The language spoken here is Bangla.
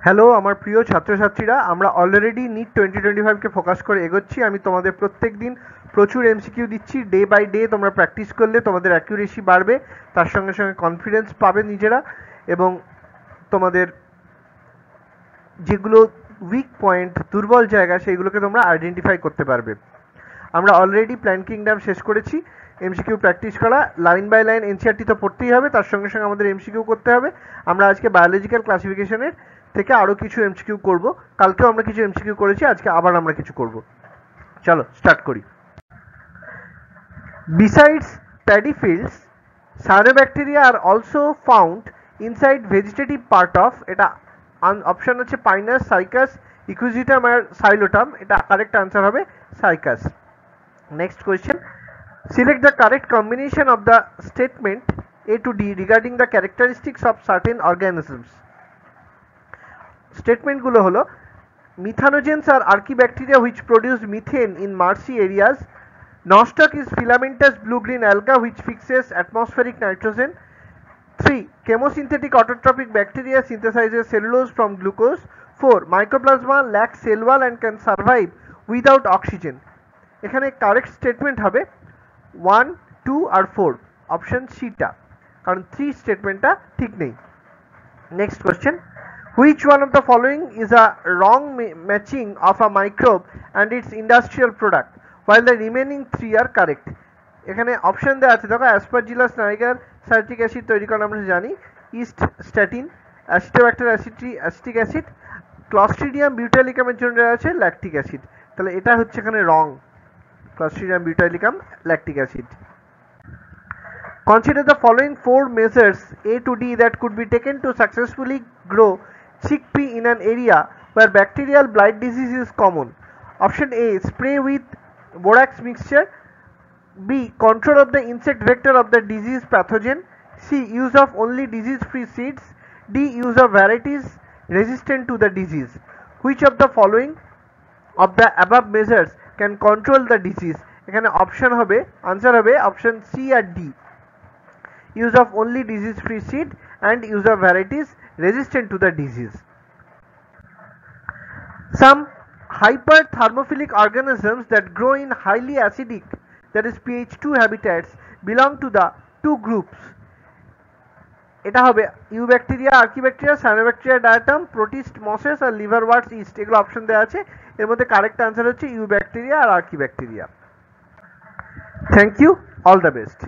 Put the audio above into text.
হ্যালো আমার প্রিয় ছাত্রছাত্রীরা, আমরা অলরেডি নিট 2025কে ফোকাস করে এগোচ্ছি। আমি তোমাদের প্রত্যেক দিন প্রচুর এমসিকিউ দিচ্ছি। ডে বাই ডে তোমরা প্র্যাকটিস করলে তোমাদের অ্যাকিউরেসি বাড়বে, তার সঙ্গে সঙ্গে কনফিডেন্স পাবে নিজেরা, এবং তোমাদের যেগুলো উইক পয়েন্ট, দুর্বল জায়গা, সেইগুলোকে তোমরা আইডেন্টিফাই করতে পারবে। আমরা অলরেডি প্ল্যান কিংডম শেষ করেছি। এমসিকিউ প্র্যাকটিস করা, লাইন বাই লাইন এনসিআরটি তো পড়তেই হবে, তার সঙ্গে সঙ্গে আমাদের এমসিকিউ করতে হবে। আমরা আজকে বায়োলজিক্যাল ক্লাসিফিকেশনের থেকে আরও কিছু এমসিকিউ করব। কালকেও আমরা কিছু এমসিকিউ করেছি, আজকে আবার আমরা কিছু করব। চলো স্টার্ট করি। Besides paddy fields, cyanobacteria are also found inside vegetative part of, এটা অপশন হচ্ছে পাইনাস, সাইকাস, ইকুইজিটাম আর সাইলোটাম। এটা কারেক্ট আনসার হবে cycas. Next question, select the correct combination of the statement A to D regarding the characteristics of certain organisms. Statement গুলো হলো, methanogens are archaebacteria which produce methane in marshy areas. Nostoc is filamentous blue-green alga which fixes atmospheric nitrogen. 3. Chemosynthetic autotrophic bacteria synthesizes cellulose from glucose. 4. Mycoplasma lacks cell wall and can survive without oxygen. এখানে কারেক্ট স্টেটমেন্ট হবে 1, 2 আর 4, অপশন সিটা, কারণ 3 স্টেটমেন্টটা ঠিক নেই। Next question, which one of the following is a wrong matching of a microbe and it's industrial product while the remaining 3 are correct. এখানে অপশন দেওয়া আছে, দেখো অ্যাসপারজিলাস নাইগার সাইট্রিক অ্যাসিড তৈরি করে আমরা জানি, ইস্ট স্ট্যাটিন, অ্যাসিটোব্যাক্টার অ্যাসিটিক অ্যাসিড, ক্লস্ট্রিডিয়াম বিউটাইলিকামের জন্য দেওয়া আছে ল্যাকটিক অ্যাসিড। তাহলে এটা হচ্ছে এখানে wrong, Clostridium butylicum lactic acid. Consider the following 4 measures A to D that could be taken to successfully grow chickpea in an area where bacterial blight disease is common. Option A, spray with borax mixture. B, control of the insect vector of the disease pathogen. C, use of only disease free seeds. D, use of varieties resistant to the disease. Which of the following of the above measures can control the disease? এখানে অপশন হবে, আনসার হবে অপশন সি আর D, use of only disease free seed and use of varieties resistant to the disease. Some hyperthermophilic organisms that grow in highly acidic, that is pH 2 habitats, belong to the two groups. এটা হবে eubacteria, archaebacteria, cyanobacteria, diatom, protist, mosses আর লিভারওয়ার্টস ইস্ট। এগুলো অপশন দেওয়া আছে, এর মধ্যে কারেক্ট আনসার হচ্ছে ইউব্যাকটেরিয়া আর archaebacteria. Thank you, all the best.